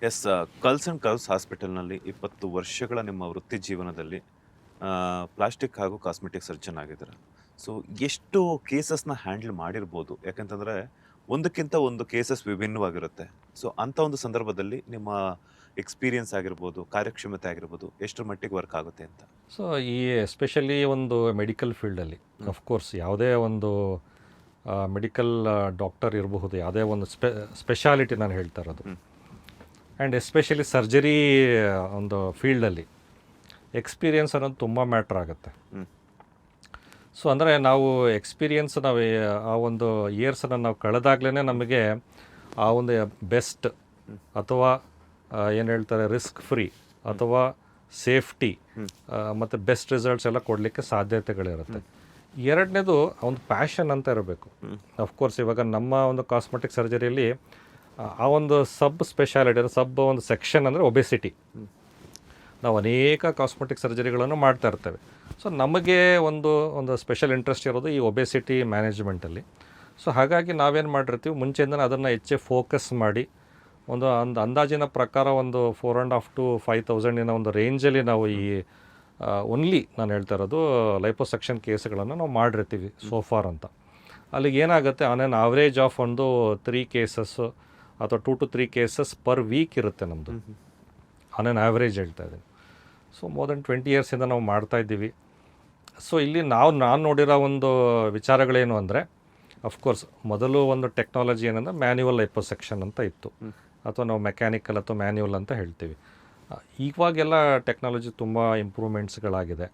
S. ಕಲ್ಸ್ and curves ಹಾಸ್ಪಿಟಲ್ನಲ್ಲಿ 20 ವರ್ಷಗಳ ನಿಮ್ಮ ವೃತ್ತಿ ಜೀವನದಲ್ಲಿ ಪ್ಲಾಸ್ಟಿಕ್ ಹಾಗೂ ಕಾಸ್ಮೆಟಿಕ್ ಸರ್ಜನ್ ಆಗಿದ್ದೀರ. ಸೊ ಎಷ್ಟು ಕೇಸಸ್ನ ಹ್ಯಾಂಡಲ್ ಮಾಡಿರ್ಬೋದು? ಯಾಕಂತಂದರೆ ಒಂದಕ್ಕಿಂತ ಒಂದು ಕೇಸಸ್ ವಿಭಿನ್ನವಾಗಿರುತ್ತೆ. ಸೊ ಅಂಥ ಒಂದು ಸಂದರ್ಭದಲ್ಲಿ ನಿಮ್ಮ ಎಕ್ಸ್ಪೀರಿಯನ್ಸ್ ಆಗಿರ್ಬೋದು, ಕಾರ್ಯಕ್ಷಮತೆ ಆಗಿರ್ಬೋದು, ಎಷ್ಟರ ಮಟ್ಟಿಗೆ ವರ್ಕ್ ಆಗುತ್ತೆ ಅಂತ? ಸೊ ಈ ಎಸ್ಪೆಷಲಿ ಒಂದು ಮೆಡಿಕಲ್ ಫೀಲ್ಡಲ್ಲಿ ಅಫ್ಕೋರ್ಸ್ ಯಾವುದೇ ಒಂದು ಮೆಡಿಕಲ್ ಡಾಕ್ಟರ್ ಇರಬಹುದು, ಯಾವುದೇ ಒಂದು ಸ್ಪೆಷಾಲಿಟಿ ನಾನು ಹೇಳ್ತಾ ಇರೋದು. ಆ್ಯಂಡ್ ಎಸ್ಪೆಷಲಿ ಸರ್ಜರಿ ಒಂದು ಫೀಲ್ಡಲ್ಲಿ ಎಕ್ಸ್ಪೀರಿಯನ್ಸ್ ಅನ್ನೋದು ತುಂಬ ಮ್ಯಾಟ್ರ್ ಆಗುತ್ತೆ. ಸೊ ಅಂದರೆ ನಾವು ಎಕ್ಸ್ಪೀರಿಯನ್ಸ್ ನಾವು ಆ ಒಂದು ಇಯರ್ಸನ್ನು ನಾವು ಕಳೆದಾಗ್ಲೇ ನಮಗೆ ಆ ಒಂದು ಬೆಸ್ಟ್ ಅಥವಾ ಏನು ಹೇಳ್ತಾರೆ ರಿಸ್ಕ್ ಫ್ರೀ ಅಥವಾ ಸೇಫ್ಟಿ ಮತ್ತು ಬೆಸ್ಟ್ ರಿಸಲ್ಟ್ಸ್ ಎಲ್ಲ ಕೊಡಲಿಕ್ಕೆ ಸಾಧ್ಯತೆಗಳಿರುತ್ತೆ. ಎರಡನೇದು ಒಂದು ಪ್ಯಾಷನ್ ಅಂತ ಇರಬೇಕು. ಅಫ್ಕೋರ್ಸ್ ಇವಾಗ ನಮ್ಮ ಒಂದು ಕಾಸ್ಮೆಟಿಕ್ ಸರ್ಜರಿಯಲ್ಲಿ ಆ ಒಂದು ಸಬ್ ಸ್ಪೆಷಾಲಿಟಿ ಒಂದು ಸೆಕ್ಷನ್ ಅಂದರೆ ಒಬೆಸಿಟಿ. ನಾವು ಅನೇಕ ಕಾಸ್ಮೆಟಿಕ್ ಸರ್ಜರಿಗಳನ್ನು ಮಾಡ್ತಾ ಇರ್ತೇವೆ. ಸೊ ನಮಗೆ ಒಂದು ಸ್ಪೆಷಲ್ ಇಂಟ್ರೆಸ್ಟ್ ಇರೋದು ಈ ಒಬೆಸಿಟಿ ಮ್ಯಾನೇಜ್ಮೆಂಟಲ್ಲಿ. ಸೊ ಹಾಗಾಗಿ ನಾವೇನು ಮಾಡಿರ್ತೀವಿ, ಮುಂಚೆಯಿಂದನೇ ಅದನ್ನು ಹೆಚ್ಚೆ ಫೋಕಸ್ ಮಾಡಿ ಒಂದು ಅಂದಾಜಿನ ಪ್ರಕಾರ ಒಂದು 4.5 to 5,000 ಒಂದು ರೇಂಜಲ್ಲಿ ನಾವು ಈ ಓನ್ಲಿ ನಾನು ಹೇಳ್ತಾ ಇರೋದು ಲೈಪೋಸೆಕ್ಷನ್ ಕೇಸ್ಗಳನ್ನು ನಾವು ಮಾಡಿರ್ತೀವಿ ಸೋಫಾರ್ ಅಂತ. ಅಲ್ಲಿಗೆ ಏನಾಗುತ್ತೆ, ಆನ್ ಆನ್ ಆವ್ರೇಜ್ ಆಫ್ ಒಂದು 3 cases ಅಥವಾ 2 to 3 cases ಪರ್ ವೀಕ್ ಇರುತ್ತೆ ನಮ್ಮದು, ಆನ್ ಆನ್ ಆವ್ರೇಜ್ ಹೇಳ್ತಾ ಇದ್ದೀನಿ. ಸೊ ಮೋರ್ ದೆನ್ 20 yearsಯಿಂದ ನಾವು ಮಾಡ್ತಾಯಿದ್ದೀವಿ. ಸೊ ಇಲ್ಲಿ ನಾನು ನೋಡಿರೋ ಒಂದು ವಿಚಾರಗಳೇನು ಅಂದರೆ, ಅಫ್ಕೋರ್ಸ್ ಮೊದಲು ಒಂದು ಟೆಕ್ನಾಲಜಿ ಏನಂದರೆ ಮ್ಯಾನ್ಯುವಲ್ ಲೈಪೋಸೆಕ್ಷನ್ ಅಂತ ಇತ್ತು, ಅಥವಾ ನಾವು ಮೆಕ್ಯಾನಿಕಲ್ ಅಥವಾ ಮ್ಯಾನ್ಯುವಲ್ ಅಂತ ಹೇಳ್ತೀವಿ. ಇವಾಗೆಲ್ಲ ಟೆಕ್ನಾಲಜಿ ತುಂಬ ಇಂಪ್ರೂವ್ಮೆಂಟ್ಸ್ಗಳಾಗಿದೆ.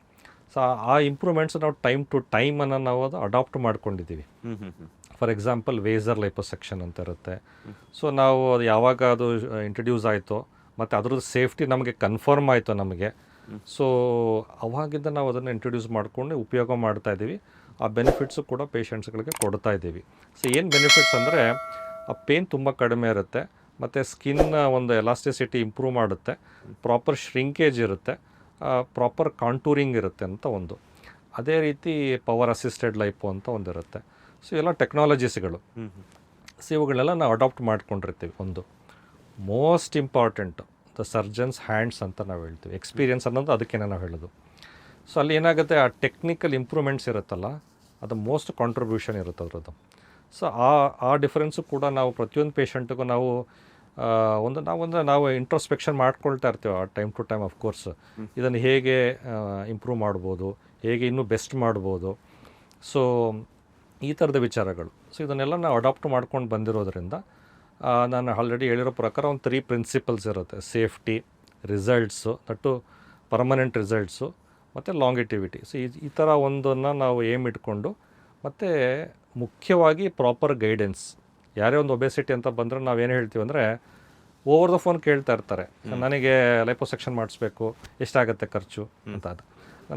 ಸೊ ಆ ಇಂಪ್ರೂವ್ಮೆಂಟ್ಸ್ ನಾವು ಟೈಮ್ ಟು ಟೈಮನ್ನು ನಾವು ಅದು ಅಡಾಪ್ಟ್ ಮಾಡ್ಕೊಂಡಿದ್ದೀವಿ. ಫಾರ್ ಎಕ್ಸಾಂಪಲ್ ವೇಸರ್ ಲೈಪೋಸೆಕ್ಷನ್ ಅಂತ ಇರುತ್ತೆ. ಸೊ ನಾವು ಅದು ಯಾವಾಗ ಅದು ಇಂಟ್ರಡ್ಯೂಸ್ ಆಯಿತೋ ಮತ್ತು ಅದ್ರದ್ದು ಸೇಫ್ಟಿ ನಮಗೆ ಕನ್ಫರ್ಮ್ ಆಯಿತು ನಮಗೆ, ಸೊ ಅವಾಗಿಂದ ನಾವು ಅದನ್ನು ಇಂಟ್ರಡ್ಯೂಸ್ ಮಾಡಿಕೊಂಡು ಉಪಯೋಗ ಮಾಡ್ತಾಯಿದ್ದೀವಿ. ಆ ಬೆನಿಫಿಟ್ಸು ಕೂಡ ಪೇಷಂಟ್ಸ್ಗಳಿಗೆ ಕೊಡ್ತಾ ಇದ್ದೀವಿ. ಸೊ ಏನು ಬೆನಿಫಿಟ್ಸ್ ಅಂದರೆ, ಆ ಪೇನ್ ತುಂಬ ಕಡಿಮೆ ಇರುತ್ತೆ, ಮತ್ತು ಸ್ಕಿನ್ ಒಂದು ಎಲಾಸ್ಟಿಸಿಟಿ ಇಂಪ್ರೂವ್ ಮಾಡುತ್ತೆ, ಪ್ರಾಪರ್ ಶ್ರಿಂಕೇಜ್ ಇರುತ್ತೆ, ಪ್ರಾಪರ್ ಕಾಂಟೂರಿಂಗ್ ಇರುತ್ತೆ ಅಂತ ಒಂದು. ಅದೇ ರೀತಿ ಪವರ್ ಅಸಿಸ್ಟೆಡ್ ಲೈಪೋ ಅಂತ ಒಂದಿರುತ್ತೆ. ಸೊ ಎಲ್ಲ ಟೆಕ್ನಾಲಜೀಸ್ಗಳು. ಸೊ ಇವುಗಳೆಲ್ಲ ನಾವು ಅಡಾಪ್ಟ್ ಮಾಡ್ಕೊಂಡಿರ್ತೀವಿ. ಒಂದು most important the surgeons hands ಅಂತ ನಾವು ಹೇಳ್ತೀವಿ. ಎಕ್ಸ್ಪೀರಿಯನ್ಸ್ ಅನ್ನೋದು ಅದಕ್ಕೇನೆ ನಾವು ಹೇಳೋದು. ಸೊ ಅಲ್ಲಿ ಏನಾಗುತ್ತೆ, ಆ ಟೆಕ್ನಿಕಲ್ ಇಂಪ್ರೂವ್ಮೆಂಟ್ಸ್ ಇರುತ್ತಲ್ಲ, ಅದು ಮೋಸ್ಟ್ ಕಾಂಟ್ರಿಬ್ಯೂಷನ್ ಇರುತ್ತೆ ಅದರದ್ದು. ಸೊ ಆ ಡಿಫರೆನ್ಸು ಕೂಡ ನಾವು ಪ್ರತಿಯೊಂದು ಪೇಷಂಟಿಗೂ ನಾವು ನಾವು ಇಂಟ್ರೋಸ್ಪೆಕ್ಷನ್ ಮಾಡ್ಕೊಳ್ತಾ ಇರ್ತೀವಿ ಆ ಟೈಮ್ ಟು ಟೈಮ್. ಅಫ್ಕೋರ್ಸ್ ಇದನ್ನು ಹೇಗೆ ಇಂಪ್ರೂವ್ ಮಾಡ್ಬೋದು, ಹೇಗೆ ಇನ್ನೂ ಬೆಸ್ಟ್ ಮಾಡ್ಬೋದು, ಸೊ ಈ ಥರದ ವಿಚಾರಗಳು. ಸೊ ಇದನ್ನೆಲ್ಲ ನಾವು ಅಡಾಪ್ಟ್ ಮಾಡ್ಕೊಂಡು ಬಂದಿರೋದ್ರಿಂದ ನಾನು ಆಲ್ರೆಡಿ ಹೇಳಿರೋ ಪ್ರಕಾರ ಒಂದು 3 ಪ್ರಿನ್ಸಿಪಲ್ಸ್ ಇರುತ್ತೆ: safety, results, that permanent results, ಮತ್ತು ಲಾಂಗಿಟಿವಿಟಿ. ಸೊ ಈ ಥರ ಒಂದನ್ನು ನಾವು ಏಮ್ ಇಟ್ಕೊಂಡು, ಮತ್ತು ಮುಖ್ಯವಾಗಿ ಪ್ರಾಪರ್ ಗೈಡೆನ್ಸ್. ಯಾರೇ ಒಂದು ಒಬೆಸಿಟಿ ಅಂತ ಬಂದರೆ ನಾವೇನು ಹೇಳ್ತೀವಿ ಅಂದರೆ, ಓವರ್ ದ ಫೋನ್ ಕೇಳ್ತಾ ಇರ್ತಾರೆ, ನನಗೆ ಲೈಪೋಸೆಕ್ಷನ್ ಮಾಡಿಸ್ಬೇಕು, ಎಷ್ಟಾಗುತ್ತೆ ಖರ್ಚು ಅಂತ. ಅದು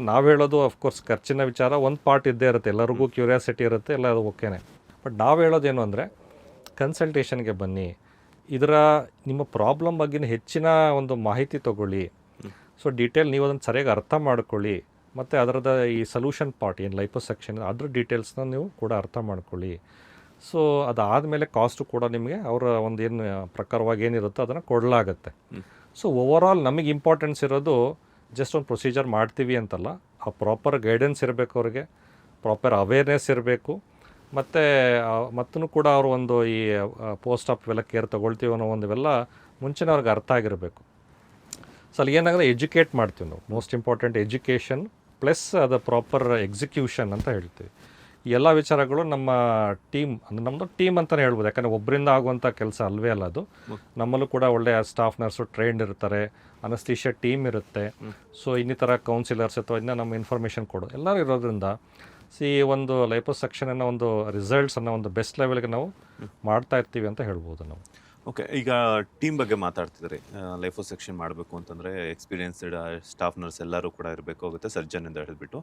ನಾವು ಹೇಳೋದು ಅಫ್ಕೋರ್ಸ್ ಖರ್ಚಿನ ವಿಚಾರ ಒಂದು ಪಾರ್ಟ್ ಇದ್ದೇ ಇರುತ್ತೆ, ಎಲ್ಲರಿಗೂ ಕ್ಯೂರಿಯಾಸಿಟಿ ಇರುತ್ತೆ, ಎಲ್ಲ ಅದು ಓಕೆನೆ. ಬಟ್ ನಾವು ಹೇಳೋದೇನು ಅಂದರೆ, ಕನ್ಸಲ್ಟೇಷನ್ಗೆ ಬನ್ನಿ, ಇದರ ನಿಮ್ಮ ಪ್ರಾಬ್ಲಮ್ ಬಗ್ಗೆ ಹೆಚ್ಚಿನ ಒಂದು ಮಾಹಿತಿ ತೊಗೊಳ್ಳಿ. ಸೊ ಡೀಟೇಲ್ ನೀವು ಅದನ್ನು ಸರಿಯಾಗಿ ಅರ್ಥ ಮಾಡ್ಕೊಳ್ಳಿ, ಮತ್ತು ಅದರದ ಈ ಸೊಲ್ಯೂಷನ್ ಪಾರ್ಟ್ ಏನು ಲೈಪೋಸೆಕ್ಷನ್ ಅದ್ರ ಡೀಟೇಲ್ಸ್ನ ನೀವು ಕೂಡ ಅರ್ಥ ಮಾಡ್ಕೊಳ್ಳಿ. ಸೊ ಅದಾದಮೇಲೆ ಕಾಸ್ಟು ಕೂಡ ನಿಮಗೆ ಅವರ ಒಂದು ಏನು ಪ್ರಕಾರವಾಗಿ ಏನಿರುತ್ತೋ ಅದನ್ನು ಕೊಡಲಾಗತ್ತೆ. ಸೊ ಓವರಾಲ್ ನಮಗೆ ಇಂಪಾರ್ಟೆನ್ಸ್ ಇರೋದು ಜಸ್ಟ್ ಒಂದು ಪ್ರೊಸೀಜರ್ ಮಾಡ್ತೀವಿ ಅಂತಲ್ಲ, ಆ ಪ್ರಾಪರ್ ಗೈಡೆನ್ಸ್ ಇರಬೇಕು, ಅವ್ರಿಗೆ ಪ್ರಾಪರ್ ಅವೇರ್ನೆಸ್ ಇರಬೇಕು, ಮತ್ತು ಕೂಡ ಅವರು ಒಂದು ಈ ಪೋಸ್ಟ್ ಆಫ್ ಇವೆಲ್ಲ ಕೇರ್ ತೊಗೊಳ್ತೀವಿ ಅನ್ನೋ ಒಂದು ಇವೆಲ್ಲ ಮುಂಚೆನೇ ಅವ್ರಿಗೆ ಅರ್ಥ ಆಗಿರಬೇಕು. ಸೊ ಅಲ್ಲಿ ಏನಾಗುತ್ತೆ, ಎಜುಕೇಟ್ ಮಾಡ್ತೀವಿ ನಾವು. ಮೋಸ್ಟ್ ಇಂಪಾರ್ಟೆಂಟ್ ಎಜುಕೇಷನ್ ಪ್ಲಸ್ ಅದು ಪ್ರಾಪರ್ ಎಕ್ಸಿಕ್ಯೂಷನ್ ಅಂತ ಹೇಳ್ತೀವಿ. ಈ ಎಲ್ಲ ವಿಚಾರಗಳು ನಮ್ಮ ಟೀಮ್, ಅಂದರೆ ನಮ್ಮದು ಟೀಮ್ ಅಂತಲೇ ಹೇಳ್ಬೋದು, ಯಾಕಂದರೆ ಒಬ್ಬರಿಂದ ಆಗುವಂಥ ಕೆಲಸ ಅಲ್ವೇ ಅಲ್ಲ ಅದು. ನಮ್ಮಲ್ಲೂ ಕೂಡ ಒಳ್ಳೆಯ ಸ್ಟಾಫ್ ನರ್ಸು ಟ್ರೈನ್ಡ್ ಇರ್ತಾರೆ, ಅನಸ್ತೀಶಿಯಾ ಟೀಮ್ ಇರುತ್ತೆ, ಸೊ ಇನ್ನಿತರ ಕೌನ್ಸಿಲರ್ಸ್ ಅಥವಾ ಇನ್ನೂ ನಮ್ಮ ಇನ್ಫಾರ್ಮೇಷನ್ ಕೊಡೋದು ಎಲ್ಲರೂ ಇರೋದ್ರಿಂದ ಒಂದು ಲೈಪೋಸೆಕ್ಷನ್ ಅನ್ನೋ ಒಂದು ರಿಸಲ್ಟ್ಸ್ ಅನ್ನೋ ಒಂದು ಬೆಸ್ಟ್ ಲೆವೆಲ್ಗೆ ನಾವು ಮಾಡ್ತಾ ಇರ್ತೀವಿ ಅಂತ ಹೇಳ್ಬೋದು ನಾವು. ಓಕೆ, ಈಗ ಟೀಮ್ ಬಗ್ಗೆ ಮಾತಾಡ್ತಿದ್ರಿ. ಲೈಪೋಸೆಕ್ಷನ್ ಮಾಡಬೇಕು ಅಂತಂದರೆ ಎಕ್ಸ್ಪೀರಿಯನ್ಸ್ಡ್ ಸ್ಟಾಫ್ ನರ್ಸ್ ಎಲ್ಲರೂ ಕೂಡ ಇರಬೇಕಾಗುತ್ತೆ, ಸರ್ಜನ್ ಅಂತ ಹೇಳಿಬಿಟ್ಟು.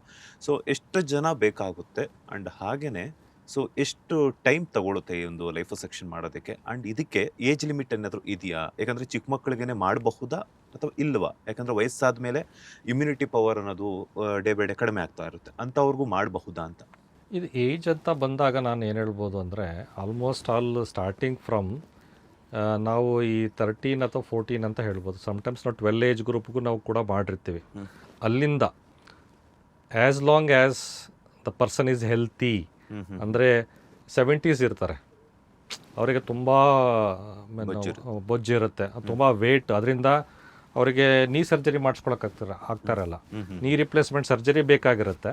ಸೊ ಎಷ್ಟು ಜನ ಬೇಕಾಗುತ್ತೆ, ಆ್ಯಂಡ್ ಹಾಗೆಯೇ ಸೊ ಎಷ್ಟು ಟೈಮ್ ತಗೊಳುತ್ತೆ ಈ ಒಂದು ಲೈಪೋಸೆಕ್ಷನ್ ಮಾಡೋದಕ್ಕೆ? ಆ್ಯಂಡ್ ಇದಕ್ಕೆ ಏಜ್ ಲಿಮಿಟ್ ಏನಾದರೂ ಇದೆಯಾ? ಯಾಕಂದರೆ ಚಿಕ್ಕ ಮಕ್ಕಳಿಗೇ ಮಾಡಬಹುದಾ ಅಥವಾ ಇಲ್ವಾ? ಯಾಕಂದರೆ ವಯಸ್ಸಾದ ಮೇಲೆ ಇಮ್ಯುನಿಟಿ ಪವರ್ ಅನ್ನೋದು ಡೇ ಬೈ ಡೇ ಕಡಿಮೆ ಆಗ್ತಾ ಇರುತ್ತೆ, ಅಂಥವ್ರಿಗೂ ಮಾಡಬಹುದಾ ಅಂತ. ಇದು ಏಜ್ ಅಂತ ಬಂದಾಗ ನಾನು ಏನು ಹೇಳ್ಬೋದು ಅಂದರೆ, ಆಲ್ಮೋಸ್ಟ್ ಆಲ್ ಸ್ಟಾರ್ಟಿಂಗ್ ಫ್ರಮ್ ನಾವು ಈ 13 ಅಥವಾ 14 ಅಂತ ಹೇಳ್ಬೋದು. ಸಮ್ಟೈಮ್ಸ್ ನಾವು 12 ಏಜ್ ಗ್ರೂಪ್ಗೂ ನಾವು ಕೂಡ ಮಾಡಿರ್ತೀವಿ. ಅಲ್ಲಿಂದ as long as the person is healthy, ಅಂದರೆ 70s ಇರ್ತಾರೆ, ಅವರಿಗೆ ತುಂಬ ಬೊಜ್ಜಿರುತ್ತೆ, ತುಂಬ ವೇಟ್, ಅದರಿಂದ ಅವರಿಗೆ ನೀ ಸರ್ಜರಿ ಆಗ್ತಾರಲ್ಲ, ನೀ ರಿಪ್ಲೇಸ್ಮೆಂಟ್ ಸರ್ಜರಿ ಬೇಕಾಗಿರುತ್ತೆ.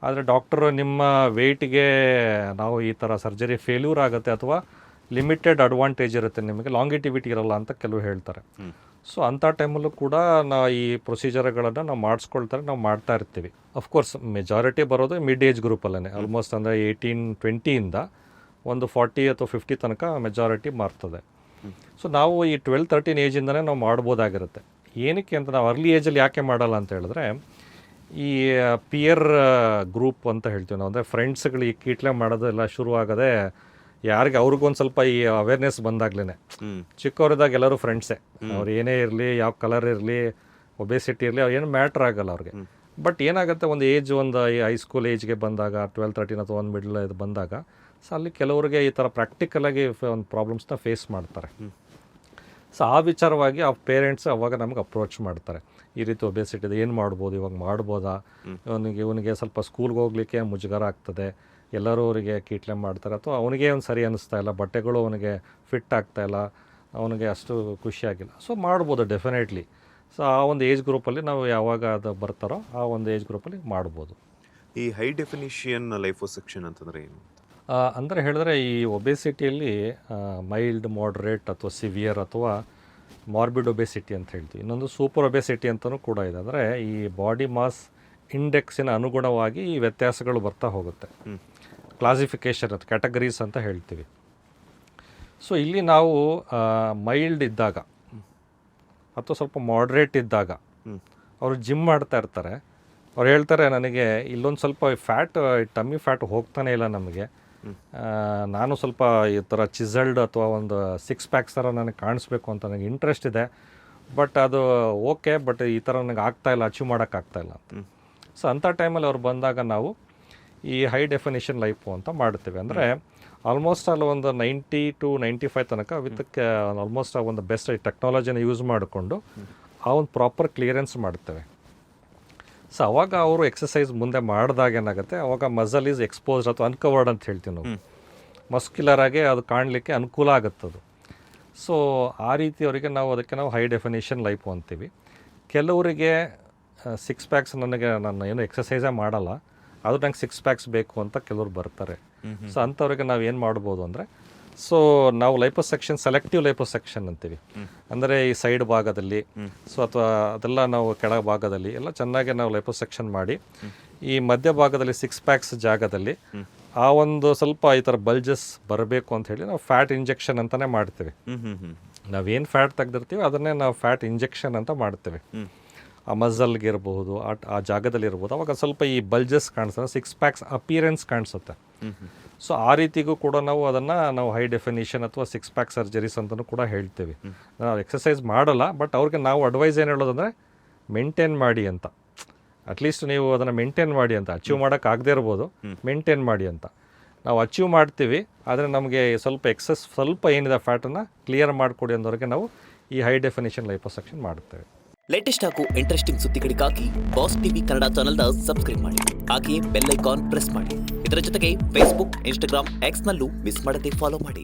ಆದರೆ ಡಾಕ್ಟರು ನಿಮ್ಮ ವೆಯ್ಟಿಗೆ ನಾವು ಈ ಥರ ಸರ್ಜರಿ ಫೇಲ್ಯೂರ್ ಆಗುತ್ತೆ ಅಥವಾ ಲಿಮಿಟೆಡ್ ಅಡ್ವಾಂಟೇಜ್ ಇರುತ್ತೆ, ನಿಮಗೆ ಲಾಂಗಿಟಿವಿಟಿ ಇರಲ್ಲ ಅಂತ ಕೆಲವು ಹೇಳ್ತಾರೆ. ಸೊ ಅಂಥ ಟೈಮಲ್ಲೂ ಕೂಡ ನಾವು ಈ ಪ್ರೊಸೀಜರ್ಗಳನ್ನು ನಾವು ನಾವು ಮಾಡ್ತಾ ಇರ್ತೀವಿ. ಅಫ್ಕೋರ್ಸ್ ಮೆಜಾರಿಟಿ ಬರೋದು ಮಿಡ್ ಏಜ್ ಗ್ರೂಪಲ್ಲೇ, ಆಲ್ಮೋಸ್ಟ್ ಅಂದರೆ 18-20ಇಂದ ಒಂದು 40 ಅಥವಾ 50 ತನಕ ಮೆಜಾರಿಟಿ ಮಾರ್ತದೆ. ಸೊ ನಾವು ಈ 12-13 ಏಜಿಂದನೇ ನಾವು ಮಾಡ್ಬೋದಾಗಿರುತ್ತೆ. ಏನಕ್ಕೆ ಅಂತ ನಾವು ಅರ್ಲಿ ಏಜಲ್ಲಿ ಯಾಕೆ ಮಾಡಲ್ಲ ಅಂತ ಹೇಳಿದ್ರೆ, ಈ ಪಿಯರ್ ಗ್ರೂಪ್ ಅಂತ ಹೇಳ್ತೀವಿ ನಾವು, ಅಂದರೆ ಫ್ರೆಂಡ್ಸ್ಗಳು ಈ ಕೀಟ್ಲೆ ಮಾಡೋದೆಲ್ಲ ಶುರು ಆಗದೆ ಯಾರಿಗೆ ಅವ್ರಿಗೊಂದು ಸ್ವಲ್ಪ ಈ ಅವೇರ್ನೆಸ್ ಬಂದಾಗ್ಲೇ. ಚಿಕ್ಕವರಿದ್ದಾಗ ಎಲ್ಲರೂ ಫ್ರೆಂಡ್ಸೇ, ಅವ್ರು ಏನೇ ಇರಲಿ, ಯಾವ ಕಲರ್ ಇರಲಿ, ಒಬೇಸಿಟಿ ಇರಲಿ, ಅವ್ರು ಏನು ಮ್ಯಾಟ್ರ್ ಆಗಲ್ಲ ಅವ್ರಿಗೆ. ಬಟ್ ಏನಾಗುತ್ತೆ, ಒಂದು ಏಜ್, ಒಂದು ಹೈಸ್ಕೂಲ್ ಏಜ್ಗೆ ಬಂದಾಗ 12-13 ಅಥವಾ ಒಂದು ಮಿಡ್ಲ್ ಇದು ಬಂದಾಗ, ಸೊ ಅಲ್ಲಿ ಕೆಲವರಿಗೆ ಈ ಥರ ಪ್ರಾಕ್ಟಿಕಲಾಗಿ ಒಂದು ಪ್ರಾಬ್ಲಮ್ಸ್ನ ಫೇಸ್ ಮಾಡ್ತಾರೆ. ಸೊ ಆ ವಿಚಾರವಾಗಿ ಆ ಪೇರೆಂಟ್ಸ್ ಅವಾಗ ನಮ್ಗೆ ಅಪ್ರೋಚ್ ಮಾಡ್ತಾರೆ, ಈ ರೀತಿ ಒಬೇಸಿಟಿ ಇದೆ, ಏನು ಮಾಡ್ಬೋದು, ಇವಾಗ ಮಾಡ್ಬೋದಾ, ಇವನಿಗೆ ಸ್ವಲ್ಪ ಸ್ಕೂಲ್ಗೆ ಹೋಗ್ಲಿಕ್ಕೆ ಮುಜುಗರ ಆಗ್ತದೆ, ಎಲ್ಲರೂ ಅವರಿಗೆ ಕೀಟ್ಲೆ ಮಾಡ್ತಾರೆ, ಅಥವಾ ಅವನಿಗೆ ಒಂದು ಸರಿ ಅನ್ನಿಸ್ತಾ ಇಲ್ಲ, ಬಟ್ಟೆಗಳು ಅವನಿಗೆ ಫಿಟ್ ಆಗ್ತಾಯಿಲ್ಲ, ಅವನಿಗೆ ಅಷ್ಟು ಖುಷಿಯಾಗಿಲ್ಲ. ಸೊ ಮಾಡ್ಬೋದು ಡೆಫಿನೆಟ್ಲಿ. ಸೊ ಆ ಒಂದು ಏಜ್ ಗ್ರೂಪಲ್ಲಿ ನಾವು ಯಾವಾಗ ಅದು ಬರ್ತಾರೋ ಆ ಒಂದು ಏಜ್ ಗ್ರೂಪಲ್ಲಿ ಮಾಡ್ಬೋದು. ಈ ಹೈ ಡೆಫಿನಿಷನ್ ಲೈಫೋಸೆಕ್ಷನ್ ಅಂತಂದರೆ ಏನು? ಅಂದರೆ ಹೇಳಿದ್ರೆ, ಈ ಒಬೇಸಿಟಿಯಲ್ಲಿ ಮೈಲ್ಡ್, ಮಾಡ್ರೇಟ್ ಅಥವಾ ಸಿವಿಯರ್ ಅಥವಾ ಮಾರ್ಬಿಡ್ ಒಬೇಸಿಟಿ ಅಂತ ಹೇಳ್ತೀವಿ. ಇನ್ನೊಂದು ಸೂಪರ್ ಒಬೇಸಿಟಿ ಅಂತಲೂ ಕೂಡ ಇದೆ. ಅಂದರೆ ಈ ಬಾಡಿ ಮಾಸ್ ಇಂಡೆಕ್ಸಿನ ಅನುಗುಣವಾಗಿ ಈ ವ್ಯತ್ಯಾಸಗಳು ಬರ್ತಾ ಹೋಗುತ್ತೆ. ಕ್ಲಾಸಿಫಿಕೇಷನ್ ಅದು ಕ್ಯಾಟಗರೀಸ್ ಅಂತ ಹೇಳ್ತೀವಿ. ಸೊ ಇಲ್ಲಿ ನಾವು ಮೈಲ್ಡ್ ಇದ್ದಾಗ ಅಥವಾ ಸ್ವಲ್ಪ ಮಾಡ್ರೇಟ್ ಇದ್ದಾಗ ಅವರು ಜಿಮ್ ಮಾಡ್ತಾ ಇರ್ತಾರೆ, ಅವ್ರು ಹೇಳ್ತಾರೆ, ನನಗೆ ಇಲ್ಲೊಂದು ಸ್ವಲ್ಪ ಫ್ಯಾಟ್, ಟಮ್ಮಿ ಫ್ಯಾಟ್ ಹೋಗ್ತಾನೆ ಇಲ್ಲ ನಮಗೆ, ನಾನು ಸ್ವಲ್ಪ ಈ ಥರ ಚಿಸಲ್ಡ್ ಅಥವಾ ಒಂದು 6 ಪ್ಯಾಕ್ಸ್ ಥರ ನನಗೆ ಕಾಣಿಸ್ಬೇಕು ಅಂತ ನನಗೆ ಇಂಟ್ರೆಸ್ಟ್ ಇದೆ, ಬಟ್ ಅದು ಓಕೆ, ಬಟ್ ಈ ಥರ ನನಗೆ ಆಗ್ತಾಯಿಲ್ಲ, ಅಚೀವ್ ಮಾಡೋಕ್ಕಾಗ್ತಾಯಿಲ್ಲ ಅಂತ. ಸೊ ಅಂಥ ಟೈಮಲ್ಲಿ ಅವ್ರು ಬಂದಾಗ ನಾವು ಈ ಹೈ ಡೆಫಿನಿಷನ್ ಲೈಫು ಅಂತ ಮಾಡ್ತೇವೆ. ಅಂದರೆ ಆಲ್ಮೋಸ್ಟ್ ಅಲ್ಲಿ ಒಂದು 90 to 95 ತನಕ ವಿತ್ ಆಲ್ಮೋಸ್ಟ್ ಆ ಒಂದು ಬೆಸ್ಟ್ ಟೆಕ್ನಾಲಜಿನ ಯೂಸ್ ಮಾಡಿಕೊಂಡು ಆ ಒಂದು ಪ್ರಾಪರ್ ಕ್ಲಿಯರೆನ್ಸ್ ಮಾಡ್ತೇವೆ. ಸೊ ಅವಾಗ ಅವರು ಎಕ್ಸಸೈಸ್ ಮುಂದೆ ಮಾಡಿದಾಗ ಏನಾಗುತ್ತೆ, ಅವಾಗ ಮಸಲ್ ಈಸ್ ಎಕ್ಸ್ಪೋಸ್ಡ್ ಅಥವಾ ಅನ್ಕವರ್ಡ್ ಅಂತ ಹೇಳ್ತೀವಿ ನಾವು, ಮಸ್ಕ್ಯುಲರ್ ಆಗಿ ಅದು ಕಾಣಲಿಕ್ಕೆ ಅನುಕೂಲ ಆಗುತ್ತದು. ಸೊ ಆ ರೀತಿ ಅವರಿಗೆ ಅದಕ್ಕೆ ನಾವು ಹೈ ಡೆಫಿನಿಷನ್ ಲೈಫು ಅಂತೀವಿ. ಕೆಲವರಿಗೆ 6 ಪ್ಯಾಕ್ಸ್ ನಾನು ಏನು ಎಕ್ಸಸೈಸೇ ಮಾಡಲ್ಲ, ಅದು ನಂಗೆ 6 ಪ್ಯಾಕ್ಸ್ ಬೇಕು ಅಂತ ಕೆಲವ್ರು ಬರ್ತಾರೆ. ಸೊ ಅಂಥವ್ರಿಗೆ ನಾವು ಏನು ಮಾಡ್ಬೋದು ಅಂದರೆ, ಸೊ ನಾವು ಲೈಪೋಸೆಕ್ಷನ್, ಸೆಲೆಕ್ಟಿವ್ ಲೈಪೋಸೆಕ್ಷನ್ ಅಂತೀವಿ. ಅಂದರೆ ಈ ಸೈಡ್ ಭಾಗದಲ್ಲಿ, ಸೊ ಅಥವಾ ಅದೆಲ್ಲ ನಾವು ಕೆಳ ಭಾಗದಲ್ಲಿ ಎಲ್ಲ ಚೆನ್ನಾಗಿ ನಾವು ಲೈಪೋಸೆಕ್ಷನ್ ಮಾಡಿ, ಈ ಮಧ್ಯ ಭಾಗದಲ್ಲಿ 6 ಪ್ಯಾಕ್ಸ್ ಜಾಗದಲ್ಲಿ ಆ ಒಂದು ಸ್ವಲ್ಪ ಈ ಥರ ಬಲ್ಜಸ್ ಬರಬೇಕು ಅಂತ ಹೇಳಿ ನಾವು ಫ್ಯಾಟ್ ಇಂಜೆಕ್ಷನ್ ಅಂತಲೇ ಮಾಡ್ತೀವಿ. ನಾವೇನು ಫ್ಯಾಟ್ ತೆಗೆದಿರ್ತೀವಿ ಅದನ್ನೇ ನಾವು ಫ್ಯಾಟ್ ಇಂಜೆಕ್ಷನ್ ಅಂತ ಮಾಡ್ತೇವೆ. ಆ ಮಸಲ್ಗೆ ಇರಬಹುದು, ಆ ಜಾಗದಲ್ಲಿ ಇರ್ಬೋದು, ಅವಾಗ ಸ್ವಲ್ಪ ಈ ಬಲ್ಜಸ್ ಕಾಣಿಸ್ತದೆ, 6 ಪ್ಯಾಕ್ಸ್ ಅಪಿಯರೆನ್ಸ್ ಕಾಣಿಸುತ್ತೆ. ಸೊ ಆ ರೀತಿಗೂ ಕೂಡ ನಾವು ಹೈ ಡೆಫಿನಿಷನ್ ಅಥವಾ 6 ಪ್ಯಾಕ್ ಸರ್ಜರೀಸ್ ಅಂತಲೂ ಕೂಡ ಹೇಳ್ತೀವಿ. ನಾವು ಎಕ್ಸಸೈಸ್ ಮಾಡಲ್ಲ, ಬಟ್ ಅವ್ರಿಗೆ ನಾವು ಅಡ್ವೈಸ್ ಏನು ಹೇಳೋದಂದರೆ, ಮೇಂಟೈನ್ ಮಾಡಿ ಅಂತ. ಅಟ್ಲೀಸ್ಟ್ ನೀವು ಅದನ್ನು ಮೇಂಟೈನ್ ಮಾಡಿ ಅಂತ, ಅಚೀವ್ ಮಾಡೋಕ್ಕಾಗದೇ ಇರ್ಬೋದು, ಮೇಂಟೈನ್ ಮಾಡಿ ಅಂತ ನಾವು ಅಚೀವ್ ಮಾಡ್ತೀವಿ. ಆದರೆ ನಮಗೆ ಸ್ವಲ್ಪ ಏನಿದೆ ಫ್ಯಾಟನ್ನು ಕ್ಲಿಯರ್ ಮಾಡಿಕೊಡಿ ಅಂದವ್ರಿಗೆ ನಾವು ಈ ಹೈ ಡೆಫಿನಿಷನ್ ಲೈಪೋಸೆಕ್ಷನ್ ಮಾಡುತ್ತೇವೆ. ಲೇಟೆಸ್ಟ್ ಹಾಗೂ ಇಂಟ್ರೆಸ್ಟಿಂಗ್ ಸುದ್ದಿಗಳಿಗಾಗಿ ಬಾಸ್ ಟಿವಿ ಕನ್ನಡ ಚಾನೆಲ್ನ ಸಬ್ಸ್ಕ್ರೈಬ್ ಮಾಡಿ, ಹಾಗೆಯೇ ಬೆಲ್ ಐಕಾನ್ ಪ್ರೆಸ್ ಮಾಡಿ. ಇದರ ಜೊತೆಗೆ ಫೇಸ್ಬುಕ್, ಇನ್ಸ್ಟಾಗ್ರಾಮ್, ಎಕ್ಸ್ನಲ್ಲೂ ಮಿಸ್ ಮಾಡದೆ ಫಾಲೋ ಮಾಡಿ.